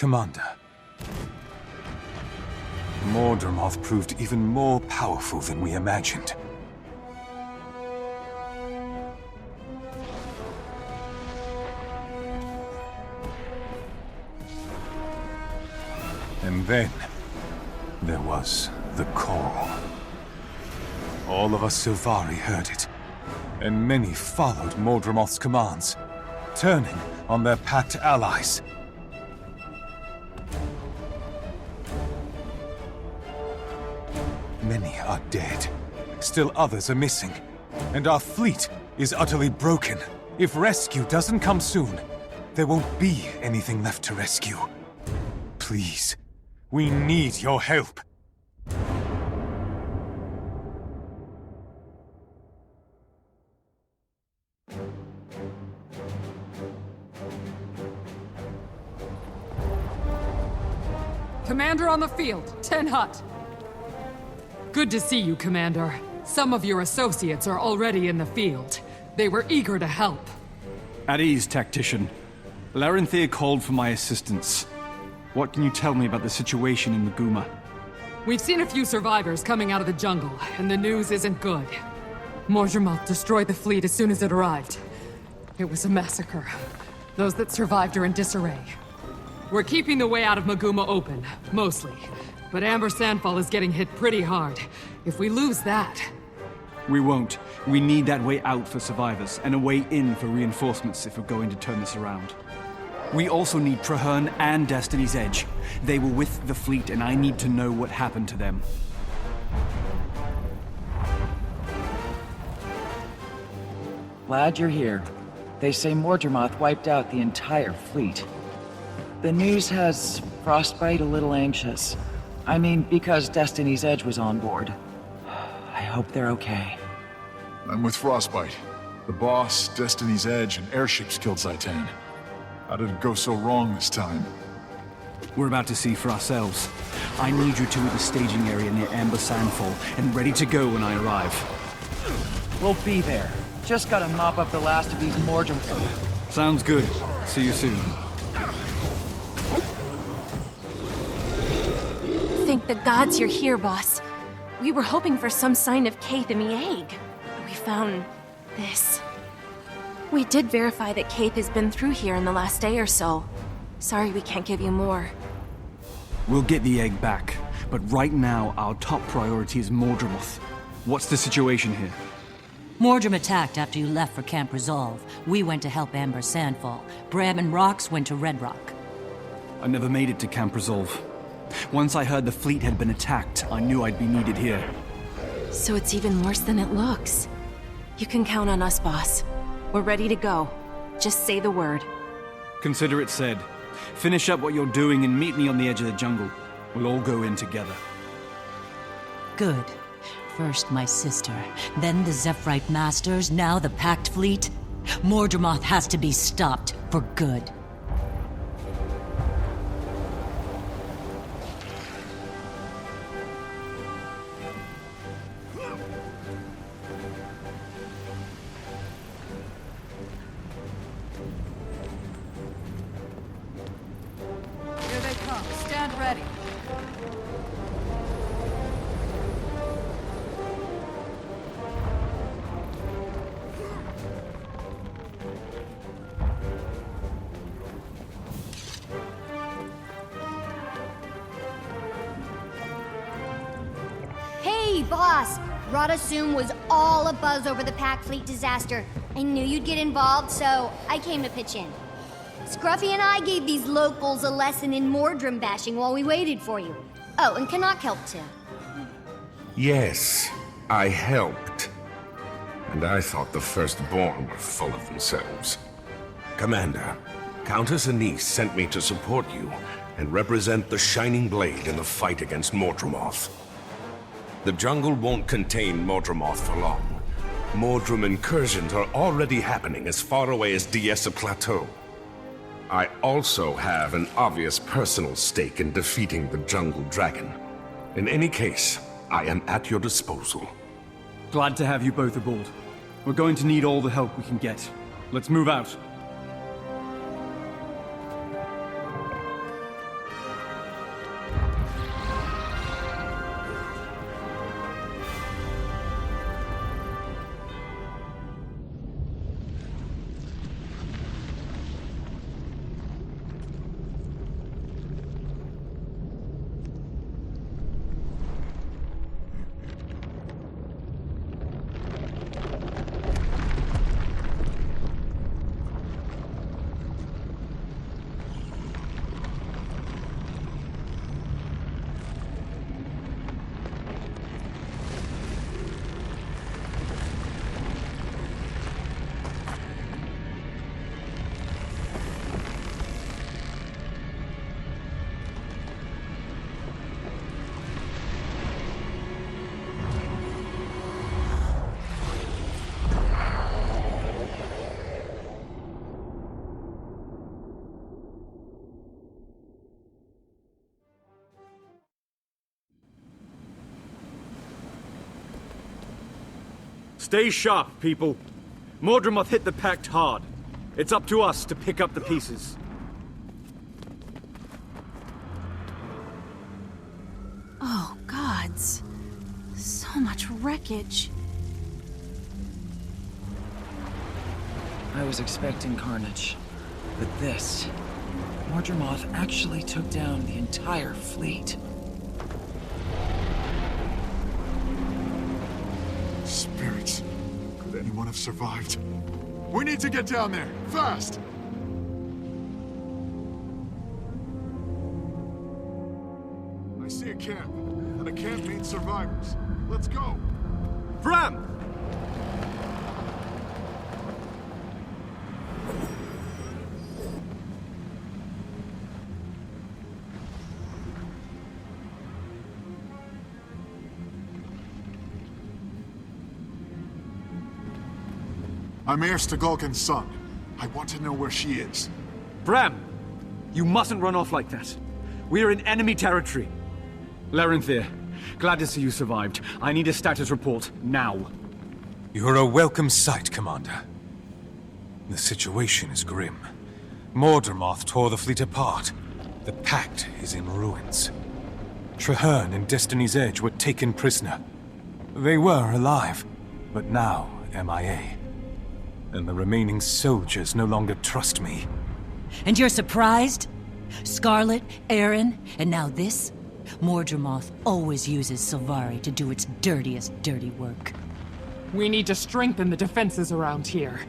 Commander, Mordramoth proved even more powerful than we imagined. And then, there was the call. All of us Silvari heard it, and many followed Mordramoth's commands, turning on their packed allies. Many are dead. Still others are missing. And our fleet is utterly broken. If rescue doesn't come soon, there won't be anything left to rescue. Please, we need your help. Commander on the field, 10 HoT. Good to see you, Commander. Some of your associates are already in the field. They were eager to help. At ease, tactician. Larenthea called for my assistance. What can you tell me about the situation in Maguma? We've seen a few survivors coming out of the jungle, and the news isn't good. Mordramoth destroyed the fleet as soon as it arrived. It was a massacre. Those that survived are in disarray. We're keeping the way out of Maguma open, mostly. But Amber Sandfall is getting hit pretty hard. If we lose that... We won't. We need that way out for survivors, and a way in for reinforcements if we're going to turn this around. We also need Trahearne and Destiny's Edge. They were with the fleet, and I need to know what happened to them. Glad you're here. They say Mordramoth wiped out the entire fleet. The news has Frostbite a little anxious. I mean, because Destiny's Edge was on board. I hope they're okay. I'm with Frostbite. The boss, Destiny's Edge, and airships killed Zaitan. How did it go so wrong this time? We're about to see for ourselves. I need you two at the staging area near Amber Sandfall, and ready to go when I arrive. We'll be there. Just gotta mop up the last of these Mordramoth. Sounds good. See you soon. Thank the gods you're here, boss. We were hoping for some sign of Kaith in the egg. But we found this. We did verify that Kaith has been through here in the last day or so. Sorry we can't give you more. We'll get the egg back, but right now our top priority is Mordramoth. What's the situation here? Mordrum attacked after you left for Camp Resolve. We went to help Amber Sandfall. Bram and Rox went to Red Rock. I never made it to Camp Resolve. Once I heard the fleet had been attacked, I knew I'd be needed here. So it's even worse than it looks. You can count on us, boss. We're ready to go. Just say the word. Consider it said. Finish up what you're doing and meet me on the edge of the jungle. We'll all go in together. Good. First my sister, then the Zephyrite Masters, now the Pact Fleet. Mordramoth has to be stopped for good. Here they come. Stand ready. Hey, boss! Radasum was all abuzz over the Pack Fleet disaster. I knew you'd get involved, so I came to pitch in. Scruffy and I gave these locals a lesson in Mordrum bashing while we waited for you. Oh, and Canuck helped too. Yes, I helped. And I thought the Firstborn were full of themselves. Commander, Countess Anise sent me to support you and represent the Shining Blade in the fight against Mordramoth. The jungle won't contain Mordramoth for long. Mordrum incursions are already happening as far away as Diessa Plateau. I also have an obvious personal stake in defeating the Jungle Dragon. In any case, I am at your disposal. Glad to have you both aboard. We're going to need all the help we can get. Let's move out. Stay sharp, people. Mordramoth hit the Pact hard. It's up to us to pick up the pieces. Oh, gods. So much wreckage. I was expecting carnage. But this... Mordramoth actually took down the entire fleet. Spirits. Could anyone have survived? We need to get down there, fast! I see a camp, and a camp means survivors. Let's go! Fram! I'm Heir Stagolkin's son. I want to know where she is. Bram! You mustn't run off like that. We are in enemy territory. Larenthir, glad to see you survived. I need a status report, now. You're a welcome sight, Commander. The situation is grim. Mordramoth tore the fleet apart. The Pact is in ruins. Traherne and Destiny's Edge were taken prisoner. They were alive, but now MIA. And the remaining soldiers no longer trust me. And you're surprised? Scarlet, Aaron, and now this? Mordramoth always uses Sylvari to do its dirtiest dirty work. We need to strengthen the defenses around here.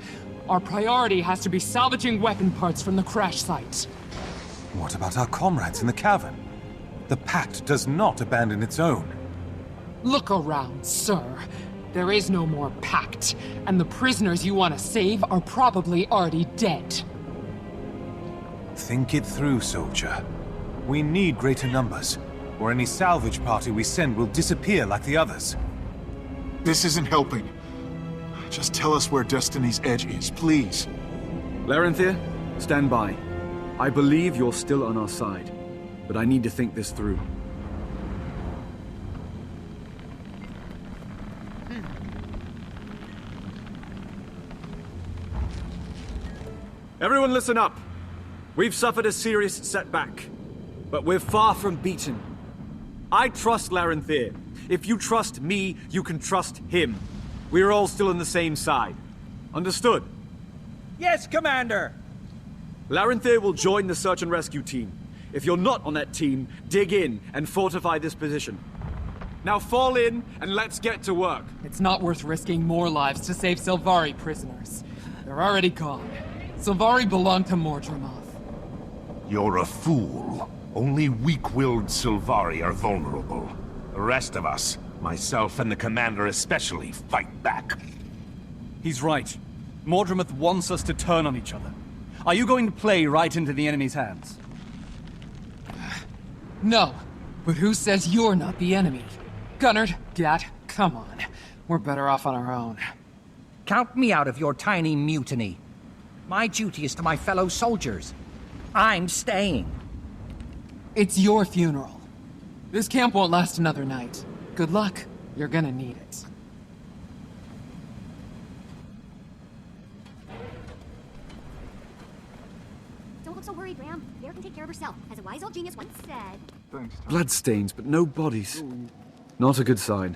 Our priority has to be salvaging weapon parts from the crash site. What about our comrades in the cavern? The Pact does not abandon its own. Look around, sir. There is no more Pact, and the prisoners you want to save are probably already dead. Think it through, soldier. We need greater numbers, or any salvage party we send will disappear like the others. This isn't helping. Just tell us where Destiny's Edge is, please. Larenthir, stand by. I believe you're still on our side, but I need to think this through. Everyone listen up. We've suffered a serious setback, but we're far from beaten. I trust Larenthir. If you trust me, you can trust him. We're all still on the same side. Understood? Yes, Commander! Larenthir will join the search and rescue team. If you're not on that team, dig in and fortify this position. Now fall in and let's get to work. It's not worth risking more lives to save Sylvari prisoners. They're already gone. Sylvari belong to Mordramoth. You're a fool. Only weak-willed Sylvari are vulnerable. The rest of us, myself and the Commander especially, fight back. He's right. Mordramoth wants us to turn on each other. Are you going to play right into the enemy's hands? No, but who says you're not the enemy? Gunnard, Gat, come on. We're better off on our own. Count me out of your tiny mutiny. My duty is to my fellow soldiers. I'm staying. It's your funeral. This camp won't last another night. Good luck. You're gonna need it. Don't look so worried, Graham. Bear can take care of herself, as a wise old genius once said. Thanks, Tom. Bloodstains, but no bodies. Not a good sign.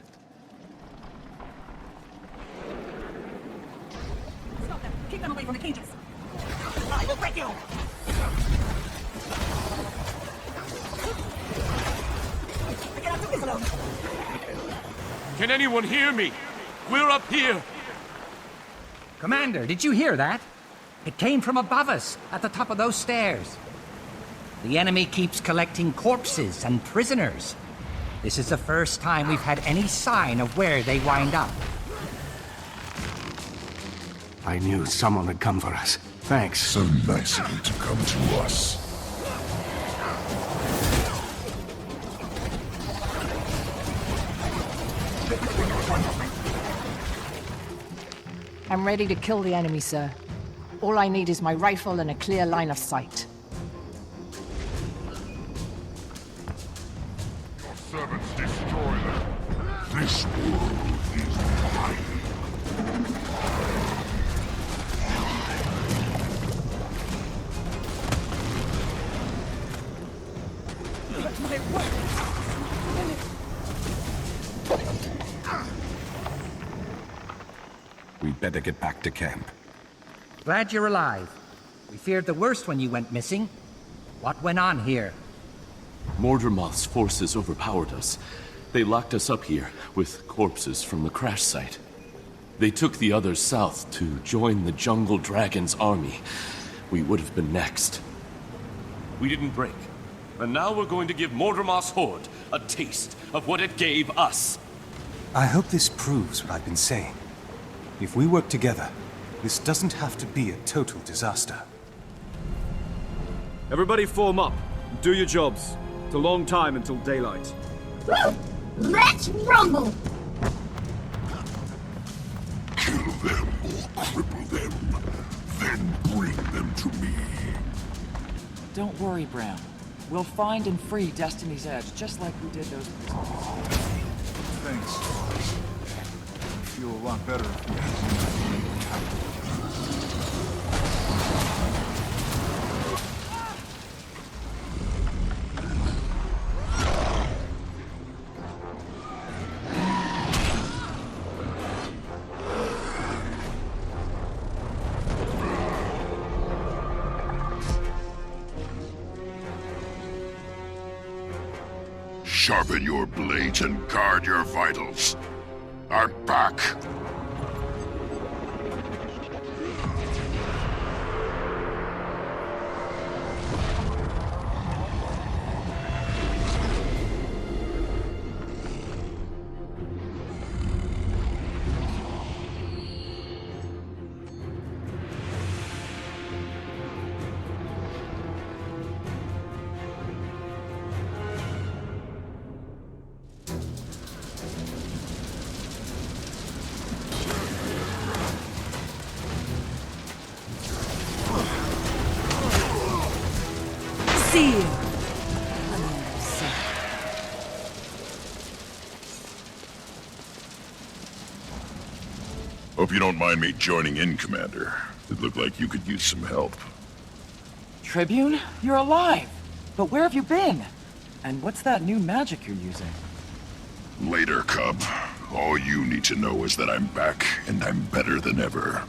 Stop them! Keep them away from the cages! I will break you! I cannot do this alone! Can anyone hear me? We're up here! Commander, did you hear that? It came from above us, at the top of those stairs. The enemy keeps collecting corpses and prisoners. This is the first time we've had any sign of where they wind up. I knew someone would come for us. Thanks. So nice of you to come to us. I'm ready to kill the enemy, sir. All I need is my rifle and a clear line of sight. Your servants destroy them. This world is mine. We'd better get back to camp. Glad you're alive. We feared the worst when you went missing. What went on here? Mordramoth's forces overpowered us. They locked us up here with corpses from the crash site. They took the others south to join the Jungle Dragon's army. We would have been next. We didn't break. And now we're going to give Mordramoth's horde a taste of what it gave us. I hope this proves what I've been saying. If we work together, this doesn't have to be a total disaster. Everybody form up. Do your jobs. It's a long time until daylight. Let's rumble! Kill them or cripple them, then bring them to me. Don't worry, Brown. We'll find and free Destiny's Edge, just like we did those prisoners. Thanks. I feel a lot better if we had Sharpen your blades and guard your vitals. I'm back. Hope you don't mind me joining in, Commander. It looked like you could use some help. Tribune? You're alive! But where have you been? And what's that new magic you're using? Later, Cub. All you need to know is that I'm back, and I'm better than ever.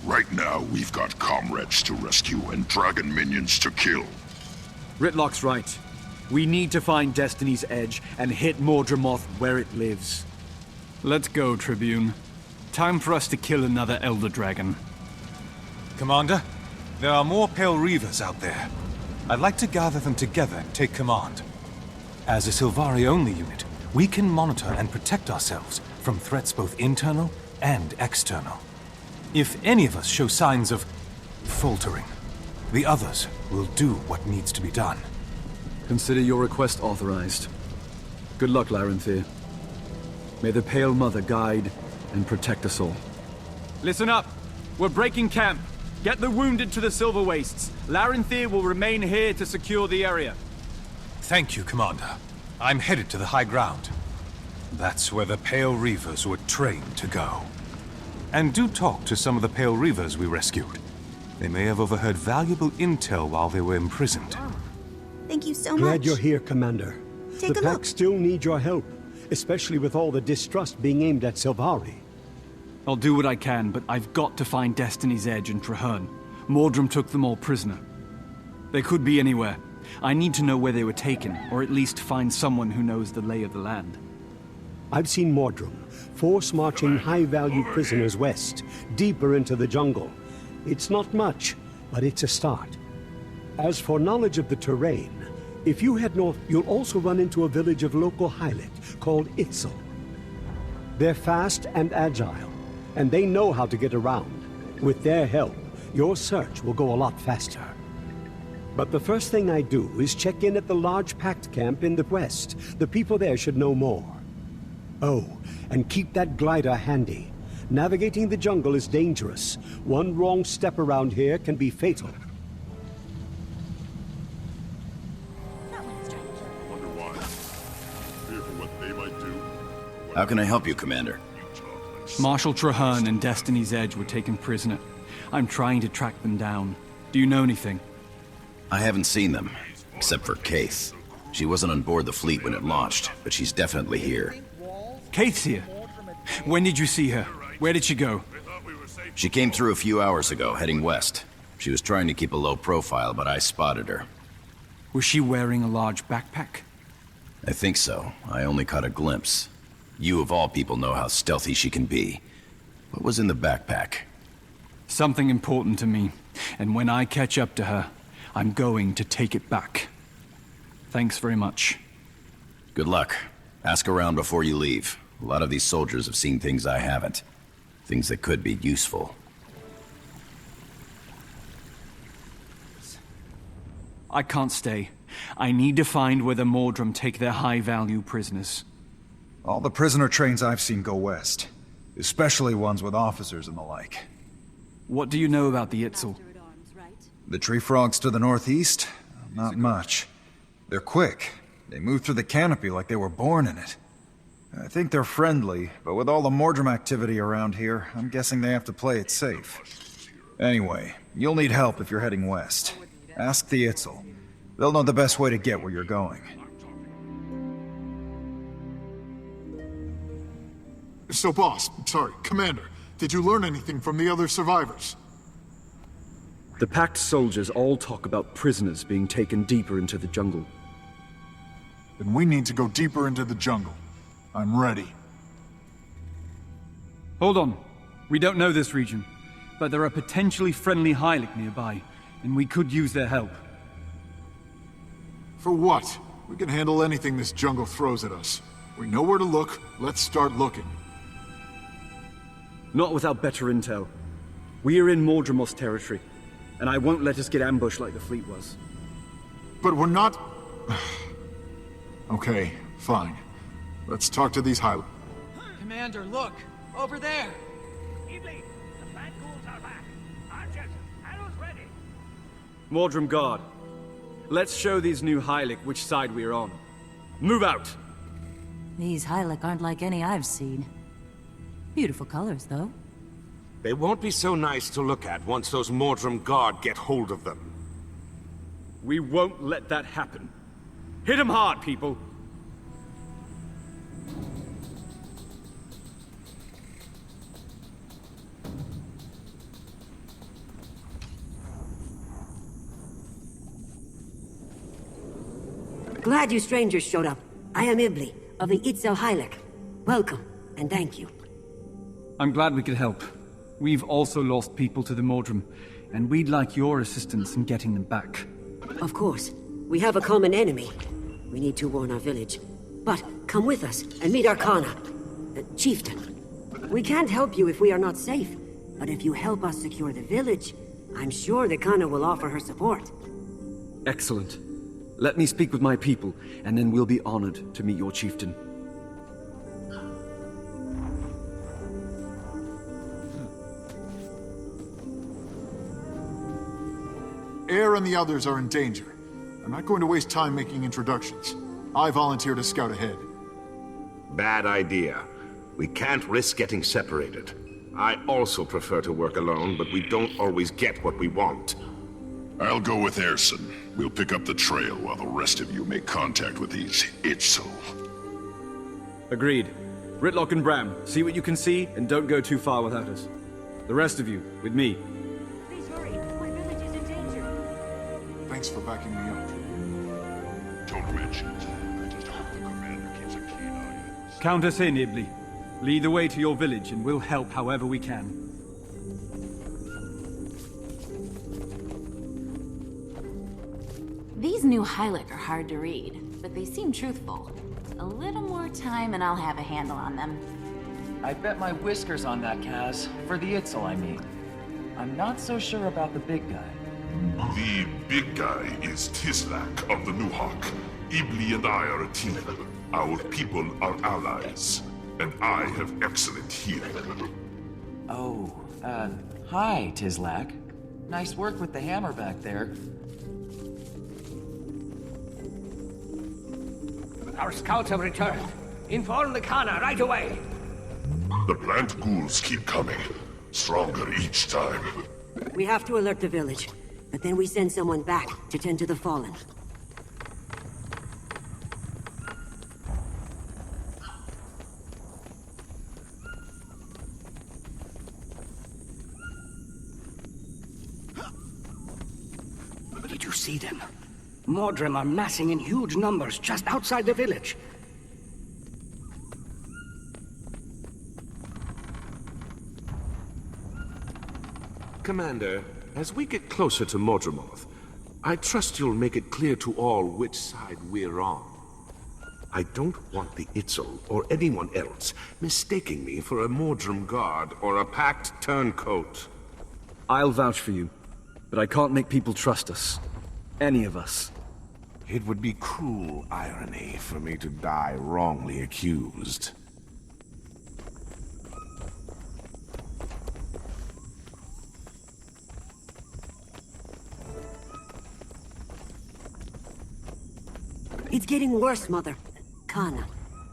Right now, we've got comrades to rescue and dragon minions to kill. Ritlock's right. We need to find Destiny's Edge and hit Mordramoth where it lives. Let's go, Tribune. Time for us to kill another Elder Dragon. Commander, there are more Pale Reavers out there. I'd like to gather them together and take command. As a Sylvari-only unit, we can monitor and protect ourselves from threats both internal and external. If any of us show signs of faltering, the others will do what needs to be done. Consider your request authorized. Good luck, Larenthir. May the Pale Mother guide and protect us all. Listen up! We're breaking camp. Get the wounded to the Silver Wastes. Larenthir will remain here to secure the area. Thank you, Commander. I'm headed to the high ground. That's where the Pale Reavers were trained to go. And do talk to some of the Pale Reavers we rescued. They may have overheard valuable intel while they were imprisoned. Thank you so much. Glad you're here, Commander. Take the a Pack look. still need your help, especially with all the distrust being aimed at Sylvari. I'll do what I can, but I've got to find Destiny's Edge and Traherne. Mordrum took them all prisoner. They could be anywhere. I need to know where they were taken, or at least find someone who knows the lay of the land. I've seen Mordrum force marching high-value prisoners west, deeper into the jungle. It's not much, but it's a start. As for knowledge of the terrain, if you head north, you'll also run into a village of local Hylic called Itzel. They're fast and agile, and they know how to get around. With their help, your search will go a lot faster. But the first thing I do is check in at the large Pact camp in the west. The people there should know more. Oh, and keep that glider handy. Navigating the jungle is dangerous. One wrong step around here can be fatal. Wonder why. Fear for what they might do. How can I help you, Commander? Marshal Traherne and Destiny's Edge were taken prisoner. I'm trying to track them down. Do you know anything? I haven't seen them, except for Kaith. She wasn't on board the fleet when it launched, but she's definitely here. Kaith's here. When did you see her? Where did she go? She came through a few hours ago, heading west. She was trying to keep a low profile, but I spotted her. Was she wearing a large backpack? I think so. I only caught a glimpse. You of all people know how stealthy she can be. What was in the backpack? Something important to me. And when I catch up to her, I'm going to take it back. Thanks very much. Good luck. Ask around before you leave. A lot of these soldiers have seen things I haven't. Things that could be useful. I can't stay. I need to find where the Mordrum take their high-value prisoners. All the prisoner trains I've seen go west. Especially ones with officers and the like. What do you know about the Itzel? The tree frogs to the northeast? Not much. They're quick. They move through the canopy like they were born in it. I think they're friendly, but with all the Mordrum activity around here, I'm guessing they have to play it safe. Anyway, you'll need help if you're heading west. Ask the Itzel. They'll know the best way to get where you're going. So, boss, sorry, Commander, did you learn anything from the other survivors? The Pact soldiers all talk about prisoners being taken deeper into the jungle. Then we need to go deeper into the jungle. I'm ready. Hold on. We don't know this region, but there are potentially friendly Hylic nearby, and we could use their help. For what? We can handle anything this jungle throws at us. We know where to look, let's start looking. Not without better intel. We are in Mordrumos territory, and I won't let us get ambushed like the fleet was. But we're not... Okay, fine. Let's talk to these Hylic. Commander, look! Over there! Evening! The fat ghouls are back! Archers, arrows ready! Mordrum Guard. Let's show these new Hylic which side we're on. Move out! These Hylic aren't like any I've seen. Beautiful colors, though. They won't be so nice to look at once those Mordrum Guard get hold of them. We won't let that happen. Hit 'em hard, people! Glad you strangers showed up. I am Ibli, of the Itzel Hylic. Welcome, and thank you. I'm glad we could help. We've also lost people to the Mordrum, and we'd like your assistance in getting them back. Of course. We have a common enemy. We need to warn our village. But come with us and meet our Kana, the chieftain. We can't help you if we are not safe, but if you help us secure the village, I'm sure the Kana will offer her support. Excellent. Let me speak with my people, and then we'll be honored to meet your chieftain. Air and the others are in danger. I'm not going to waste time making introductions. I volunteer to scout ahead. Bad idea. We can't risk getting separated. I also prefer to work alone, but we don't always get what we want. I'll go with Erson. We'll pick up the trail while the rest of you make contact with these Itzel. Agreed. Ritlock and Bram, see what you can see, and don't go too far without us. The rest of you, with me. Please hurry. My village is in danger. Thanks for backing me up. Don't mention it. I just hope the commander keeps a clean eye. Count us in, Ibli. Lead the way to your village, and we'll help however we can. These new Hylic are hard to read, but they seem truthful. A little more time and I'll have a handle on them. I bet my whiskers on that, Kaz. For the Itzel, I mean. I'm not so sure about the big guy. The big guy is Tislak of the Nuhawk. Ibli and I are a team. Our people are allies. And I have excellent healing. Oh, hi, Tislak. Nice work with the hammer back there. Our scouts have returned. Inform the Kana right away. The plant ghouls keep coming. Stronger each time. We have to alert the village, but then we send someone back to tend to the fallen. see them. Mordrim are massing in huge numbers just outside the village. Commander, as we get closer to Mordremoth, I trust you'll make it clear to all which side we're on. I don't want the Itzel or anyone else mistaking me for a Mordrim guard or a packed turncoat. I'll vouch for you, but I can't make people trust us. Any of us. It would be cruel irony for me to die wrongly accused. It's getting worse, Mother. Kana,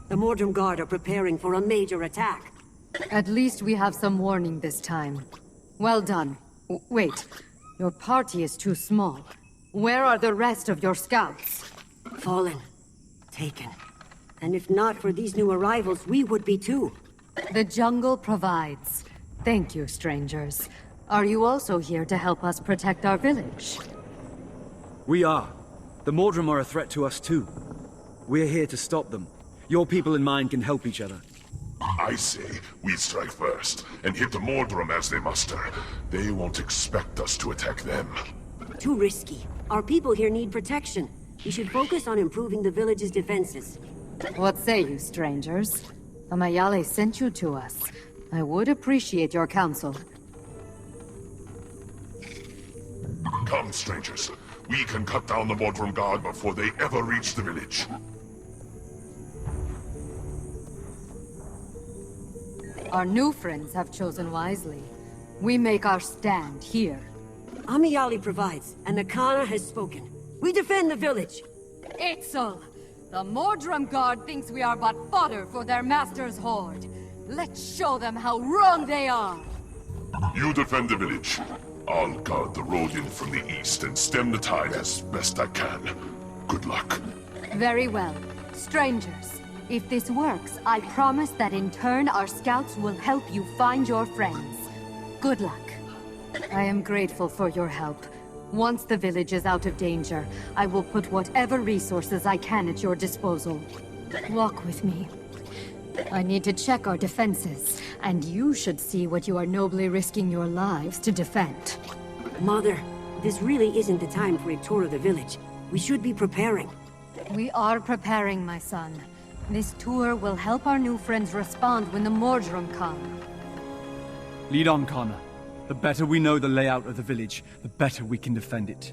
the Mordrim Guard are preparing for a major attack. At least we have some warning this time. Well done. Wait, your party is too small. Where are the rest of your scouts? Fallen. Taken. And if not for these new arrivals, we would be too. The jungle provides. Thank you, strangers. Are you also here to help us protect our village? We are. The Mordrim are a threat to us too. We're here to stop them. Your people and mine can help each other. I say we strike first, and hit the Mordrim as they muster. They won't expect us to attack them. Too risky. Our people here need protection. We should focus on improving the village's defenses. What say you, strangers? Amayale sent you to us. I would appreciate your counsel. Come, strangers. We can cut down the Mordrim Guard before they ever reach the village. Our new friends have chosen wisely. We make our stand here. Amayale provides, and the Kana has spoken. We defend the village! Itzel! The Mordrim Guard thinks we are but fodder for their master's horde. Let's show them how wrong they are! You defend the village. I'll guard the road in from the east and stem the tide as best I can. Good luck. Very well. Strangers, if this works, I promise that in turn our scouts will help you find your friends. Good luck. I am grateful for your help. Once the village is out of danger, I will put whatever resources I can at your disposal. Walk with me. I need to check our defenses, and you should see what you are nobly risking your lives to defend. Mother, this really isn't the time for a tour of the village. We should be preparing. We are preparing, my son. This tour will help our new friends respond when the Mordrim come. Lead on, Kana. The better we know the layout of the village, the better we can defend it.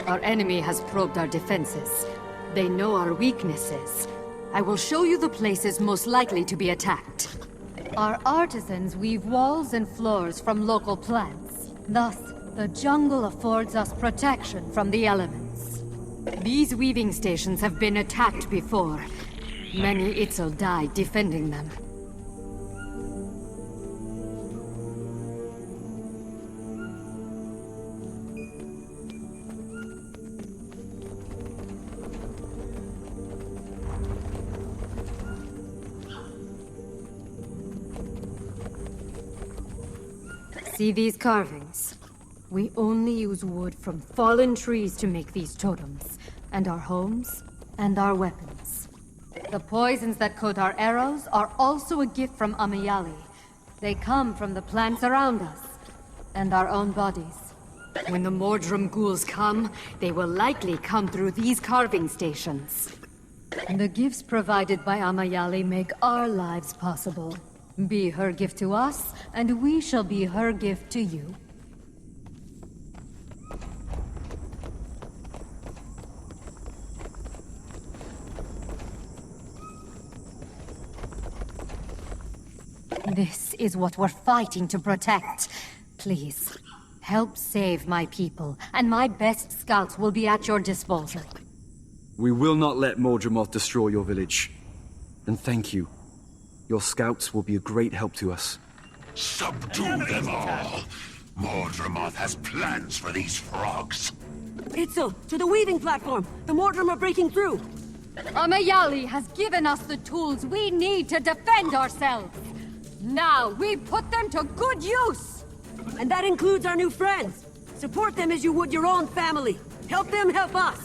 Our enemy has probed our defenses. They know our weaknesses. I will show you the places most likely to be attacked. Our artisans weave walls and floors from local plants. Thus, the jungle affords us protection from the elements. These weaving stations have been attacked before. Many Itzel died defending them. See these carvings? We only use wood from fallen trees to make these totems, and our homes, and our weapons. The poisons that coat our arrows are also a gift from Amayale. They come from the plants around us, and our own bodies. When the Mordrim ghouls come, they will likely come through these carving stations. The gifts provided by Amayale make our lives possible. Be her gift to us, and we shall be her gift to you. This is what we're fighting to protect. Please, help save my people, and my best scouts will be at your disposal. We will not let Mordremoth destroy your village. And thank you. Your scouts will be a great help to us. Subdue them all! Mordremoth has plans for these frogs. Itzel, to the weaving platform! The Mordrum are breaking through! Amayali has given us the tools we need to defend ourselves. Now we put them to good use! And that includes our new friends. Support them as you would your own family. Help them help us.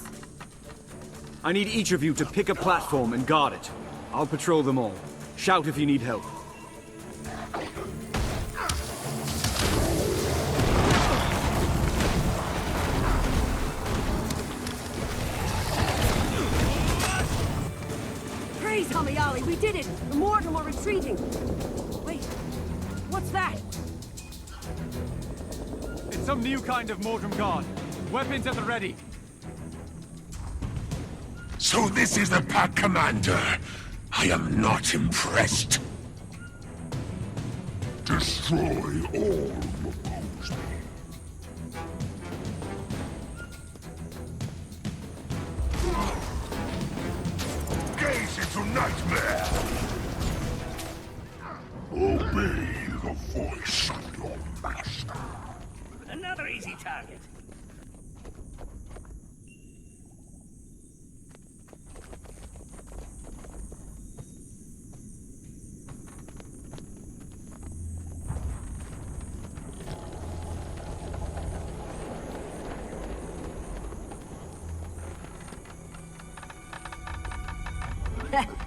I need each of you to pick a platform and guard it. I'll patrol them all. Shout if you need help. Praise Hamayali, we did it! The Mordrum are retreating. Wait, what's that? It's some new kind of Mordrum guard. Weapons at the ready. So this is the pack commander. I am not impressed. Destroy all who oppose me. Gaze into nightmare. Obey the voice of your master. Another easy target.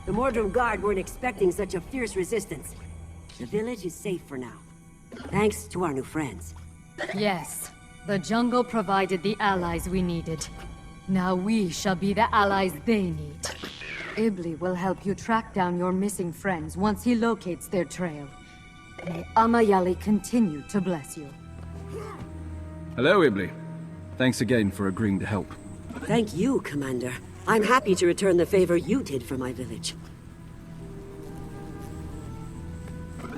The Mordrum Guard weren't expecting such a fierce resistance. The village is safe for now. Thanks to our new friends. Yes, the jungle provided the allies we needed. Now we shall be the allies they need. Ibli will help you track down your missing friends once he locates their trail. May Amayali continue to bless you. Hello, Ibli. Thanks again for agreeing to help. Thank you, Commander. I'm happy to return the favor you did for my village.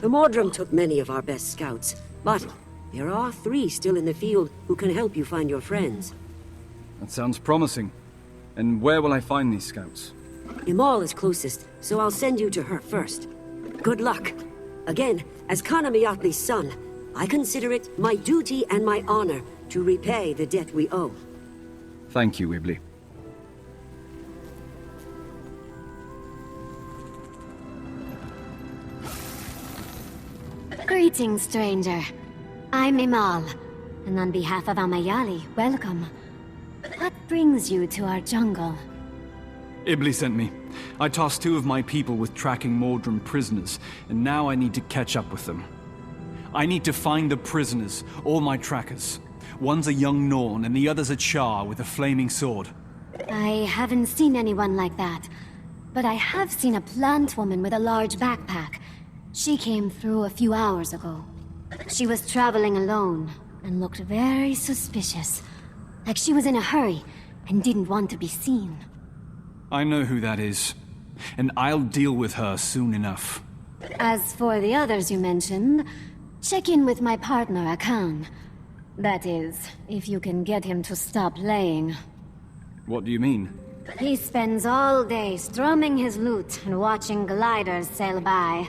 The Mordrum took many of our best scouts, but there are 3 still in the field who can help you find your friends. That sounds promising. And where will I find these scouts? Imal is closest, so I'll send you to her first. Good luck. Again, as Kanamiyatli's son, I consider it my duty and my honor to repay the debt we owe. Thank you, Ibli. Greetings, stranger. I'm Imal, and on behalf of Amayali, welcome. What brings you to our jungle? Ibli sent me. I tasked 2 of my people with tracking Mordrum prisoners, and now I need to catch up with them. I need to find the prisoners, all my trackers. One's a young Norn, and the other's a Char with a flaming sword. I haven't seen anyone like that, but I have seen a plant woman with a large backpack. She came through a few hours ago. She was traveling alone, and looked very suspicious. Like she was in a hurry, and didn't want to be seen. I know who that is, and I'll deal with her soon enough. As for the others you mentioned, check in with my partner, Akan. That is, if you can get him to stop playing. What do you mean? He spends all day strumming his lute and watching gliders sail by.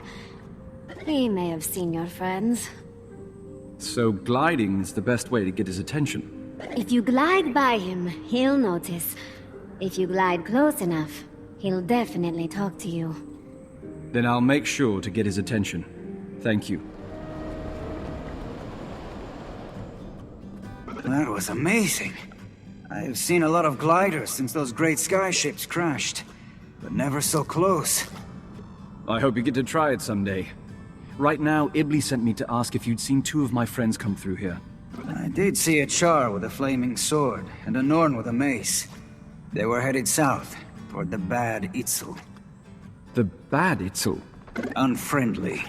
He may have seen your friends. So gliding is the best way to get his attention? If you glide by him, he'll notice. If you glide close enough, he'll definitely talk to you. Then I'll make sure to get his attention. Thank you. That was amazing. I've seen a lot of gliders since those great sky ships crashed, but never so close. I hope you get to try it someday. Right now, Ibli sent me to ask if you'd seen 2 of my friends come through here. I did see a Char with a flaming sword, and a Norn with a mace. They were headed south, toward the bad Itzel. The bad Itzel? Unfriendly.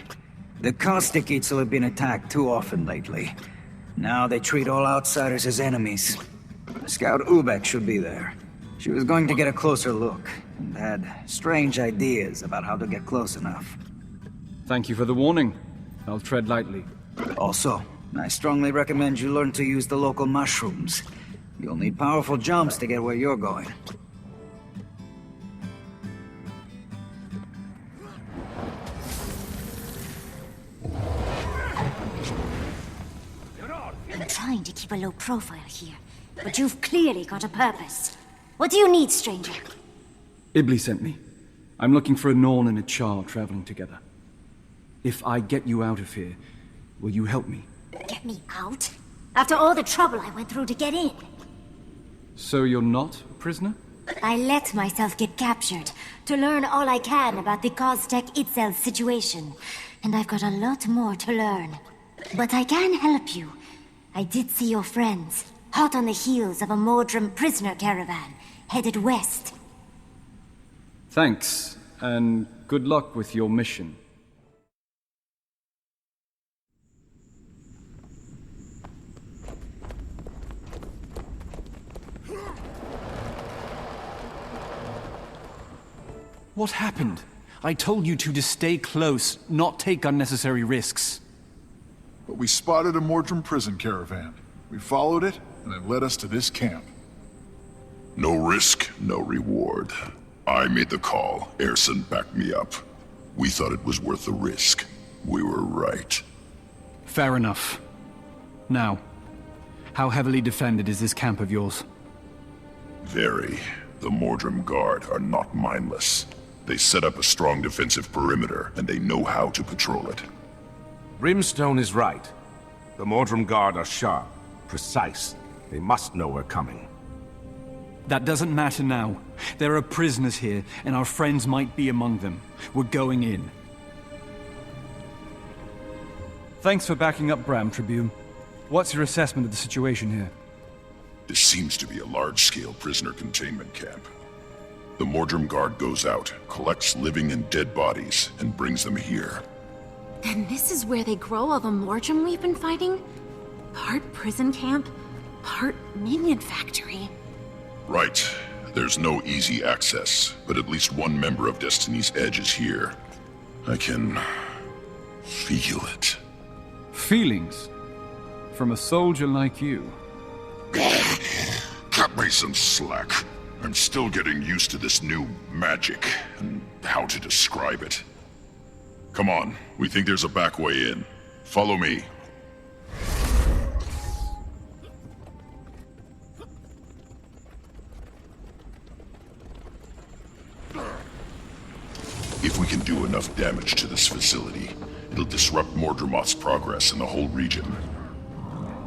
The caustic Itzel have been attacked too often lately. Now they treat all outsiders as enemies. Scout Ubek should be there. She was going to get a closer look, and had strange ideas about how to get close enough. Thank you for the warning. I'll tread lightly. Also, I strongly recommend you learn to use the local mushrooms. You'll need powerful jumps to get where you're going. I'm trying to keep a low profile here. but you've clearly got a purpose. What do you need, stranger? Ibli sent me. I'm looking for a Norn and a Char traveling together. If I get you out of here, will you help me? Get me out? After all the trouble I went through to get in. So you're not a prisoner? I let myself get captured to learn all I can about the Costech itself situation. And I've got a lot more to learn. But I can help you. I did see your friends, hot on the heels of a Mordrum prisoner caravan, headed west. Thanks, and good luck with your mission. What happened? I told you two to stay close, not take unnecessary risks. But we spotted a Mordrum prison caravan. We followed it, and it led us to this camp. No risk, no reward. I made the call. Erson backed me up. We thought it was worth the risk. We were right. Fair enough. Now, how heavily defended is this camp of yours? Very. The Mordrum Guard are not mindless. They set up a strong defensive perimeter, and they know how to patrol it. Brimstone is right. The Mordrum Guard are sharp, precise. They must know we're coming. That doesn't matter now. There are prisoners here, and our friends might be among them. We're going in. Thanks for backing up, Bram, Tribune. What's your assessment of the situation here? This seems to be a large-scale prisoner containment camp. The Mordrum Guard goes out, collects living and dead bodies, and brings them here. Then this is where they grow all the Mordrum we've been fighting? Part prison camp, part minion factory. Right. There's no easy access, but at least one member of Destiny's Edge is here. I can feel it. Feelings? From a soldier like you? Cut me some slack. I'm still getting used to this new magic, and how to describe it. Come on, we think there's a back way in. Follow me. If we can do enough damage to this facility, it'll disrupt Mordremoth's progress in the whole region.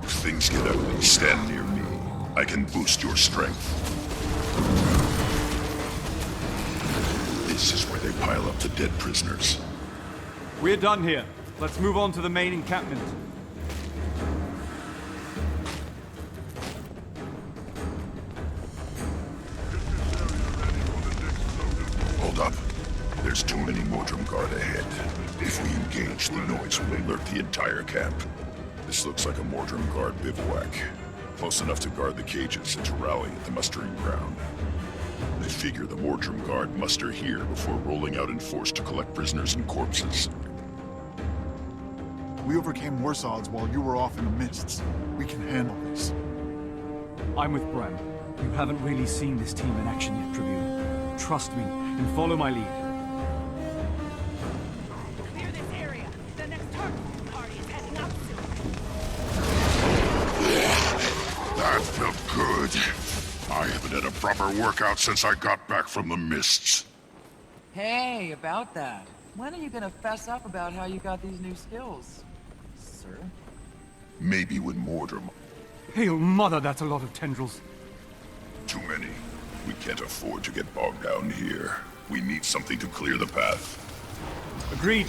If things get ugly, stand near me. I can boost your strength. This is where they pile up the dead prisoners. We're done here. Let's move on to the main encampment. Hold up. There's too many Mordrum Guard ahead. If we engage, the noise will alert the entire camp. This looks like a Mordrum Guard bivouac. Close enough to guard the cages and to rally at the mustering ground. I figure the Mordrum Guard muster here before rolling out in force to collect prisoners and corpses. We overcame worse odds while you were off in the mists. We can handle this. I'm with Bram. You haven't really seen this team in action yet, Tribune. Trust me, and follow my lead. Clear this area. The next target party is heading up soon. That felt good. I haven't had a proper workout since I got back from the mists. Hey, about that. When are you gonna fess up about how you got these new skills, sir? Maybe when Mordrum. Hail mother, that's a lot of tendrils. Too many. We can't afford to get bogged down here. We need something to clear the path. Agreed.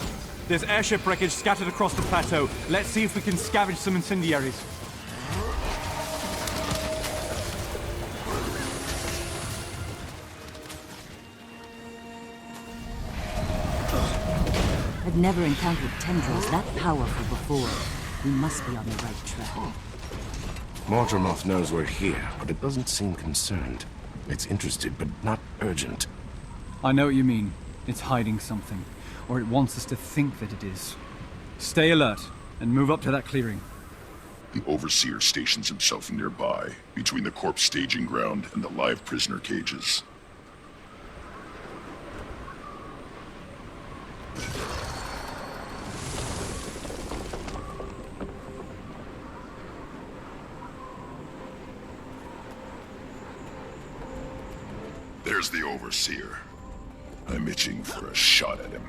There's airship wreckage scattered across the plateau. Let's see if we can scavenge some incendiaries. I've never encountered tendrils that powerful before. We must be on the right track. Mordremoth knows we're here, but it doesn't seem concerned. It's interested, but not urgent. I know what you mean. It's hiding something. Or it wants us to think that it is. Stay alert, and move up to that clearing. The Overseer stations himself nearby, between the corpse staging ground and the live prisoner cages. There's the Overseer. I'm itching for a shot at him.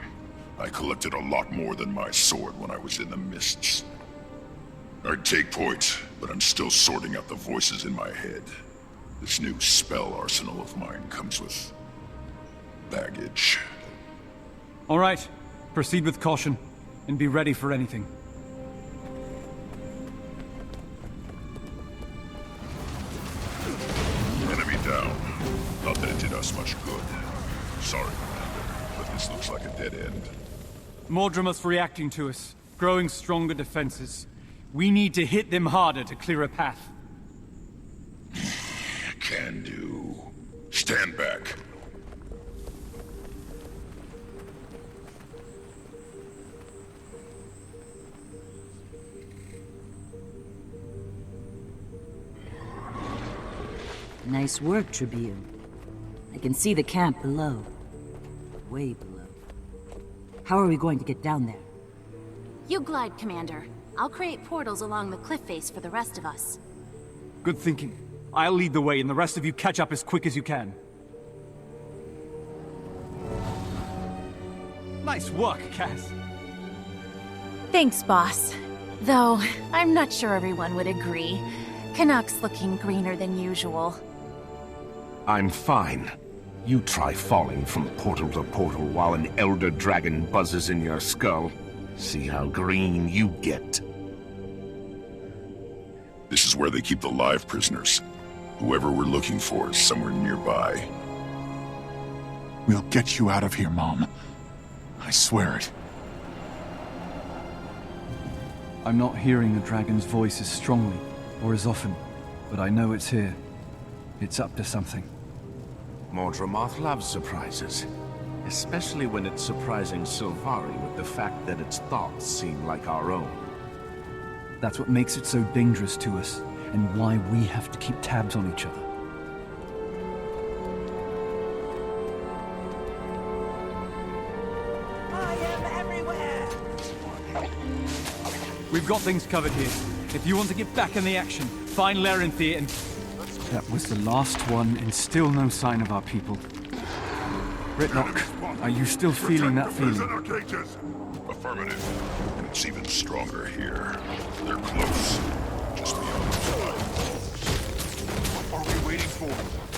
I collected a lot more than my sword when I was in the mists. I'd take point, but I'm still sorting out the voices in my head. This new spell arsenal of mine comes with baggage. All right. Proceed with caution, and be ready for anything. Enemy down. Not that it did us much good. Sorry, Commander, but this looks like a dead end. Mordremoth's reacting to us, growing stronger defenses. We need to hit them harder to clear a path. Can do. Stand back. Nice work, Tribune. I can see the camp below. Way below. How are we going to get down there? You glide, Commander. I'll create portals along the cliff face for the rest of us. Good thinking. I'll lead the way, and the rest of you catch up as quick as you can. Nice work, Cass. Thanks, boss. Though, I'm not sure everyone would agree. Canuck's looking greener than usual. I'm fine. You try falling from portal to portal while an elder dragon buzzes in your skull. See how green you get. This is where they keep the live prisoners. Whoever we're looking for is somewhere nearby. We'll get you out of here, Mom. I swear it. I'm not hearing the dragon's voice as strongly, or as often, but I know it's here. It's up to something. Mordremoth loves surprises, especially when it's surprising Sylvari with the fact that its thoughts seem like our own. That's what makes it so dangerous to us, and why we have to keep tabs on each other. I am everywhere! We've got things covered here. If you want to get back in the action, find Larenthir and... That was the last one, and still no sign of our people. Ritnock, are you still feeling that feeling? Affirmative. And it's even stronger here. They're close. Just beyond the line. What are we waiting for?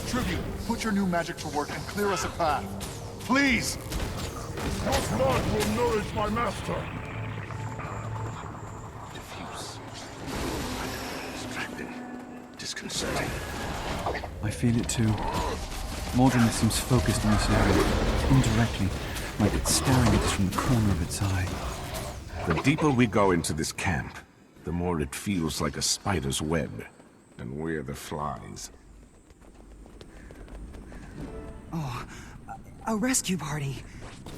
Tribune, put your new magic to work and clear us a path. Please! Your blood will nourish my master. Diffuse. Distracting. Disconcerting. I feel it too. Mordremoth seems focused in this area, indirectly, like it's staring at us from the corner of its eye. The deeper we go into this camp, the more it feels like a spider's web, and we're the flies. Oh, a rescue party.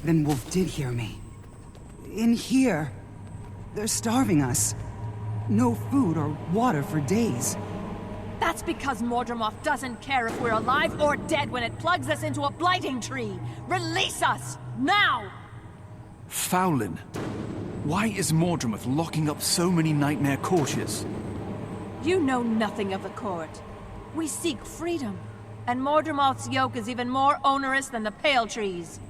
Then Wolf did hear me. In here, they're starving us. No food or water for days. That's because Mordremoth doesn't care if we're alive or dead when it plugs us into a blighting tree. Release us! Now! Fowlin, why is Mordremoth locking up so many nightmare courtiers? You know nothing of the court. We seek freedom, and Mordremoth's yoke is even more onerous than the Pale Tree's.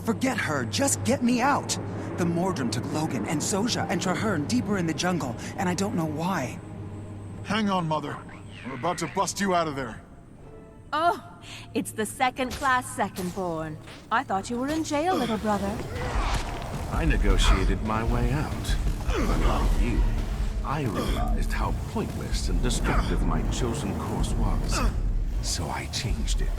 Forget her, just get me out! The Mordrim took Logan and Soja and Traherne deeper in the jungle, and I don't know why. Hang on, Mother. We're about to bust you out of there. Oh, it's the second-class second-born. I thought you were in jail, little brother. I negotiated my way out. Unlike you, I realized how pointless and destructive my chosen course was. So I changed it.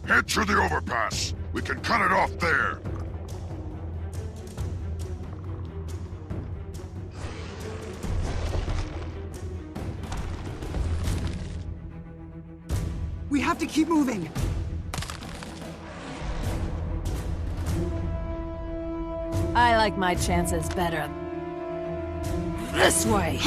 Head through the overpass. We can cut it off there. We have to keep moving! I like my chances better this way.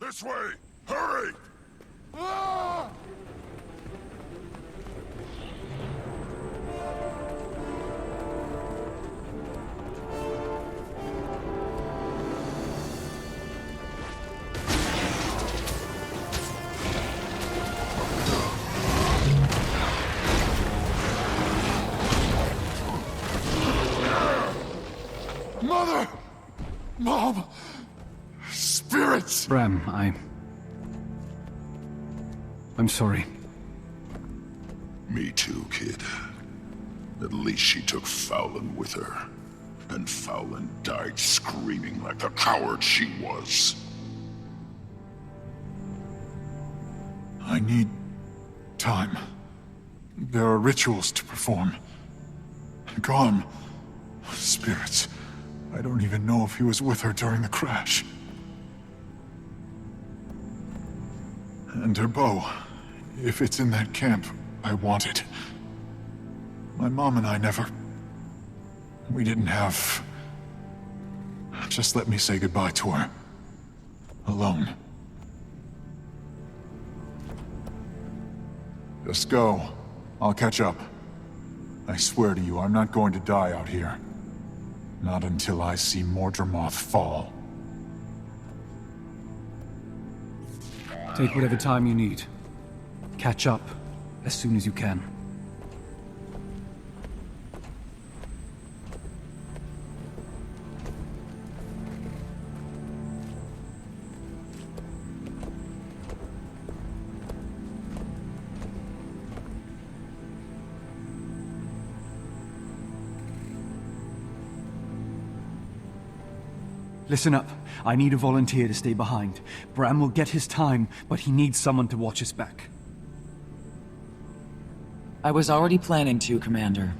This way! Hurry! Ah! Mother! Mom! Spirits! Bram, I'm sorry. Me too, kid. At least she took Fowlin with her. And Fowlin died screaming like the coward she was. I need time. There are rituals to perform. Gone. Spirits. I don't even know if he was with her during the crash. And her bow. If it's in that camp, I want it. My mom and I never... We didn't have... Just let me say goodbye to her. Alone. Just go. I'll catch up. I swear to you, I'm not going to die out here. Not until I see Mordramoth fall. Take whatever time you need. Catch up as soon as you can. Listen up. I need a volunteer to stay behind. Bram will get his time, but he needs someone to watch his back. I was already planning to, Commander.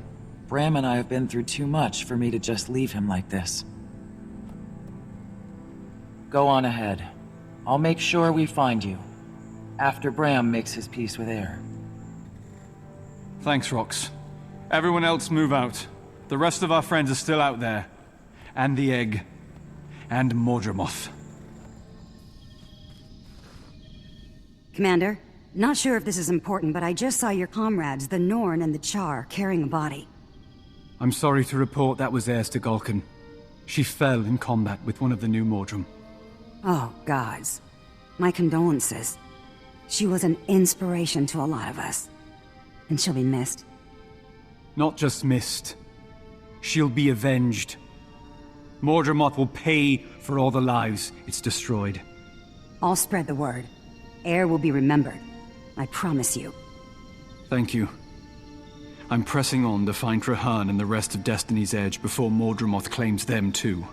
Bram and I have been through too much for me to just leave him like this. Go on ahead. I'll make sure we find you. After Bram makes his peace with Air. Thanks, Rox. Everyone else move out. The rest of our friends are still out there. And the egg. And Mordramoth. Commander, not sure if this is important, but I just saw your comrades, the Norn and the Char, carrying a body. I'm sorry to report that was heirs to Galkin. She fell in combat with one of the new Mordrum. Oh, gods. My condolences. She was an inspiration to a lot of us. And she'll be missed. Not just missed. She'll be avenged. Mordramoth will pay for all the lives it's destroyed. I'll spread the word. Air will be remembered. I promise you. Thank you. I'm pressing on to find Trahan and the rest of Destiny's Edge before Mordramoth claims them too.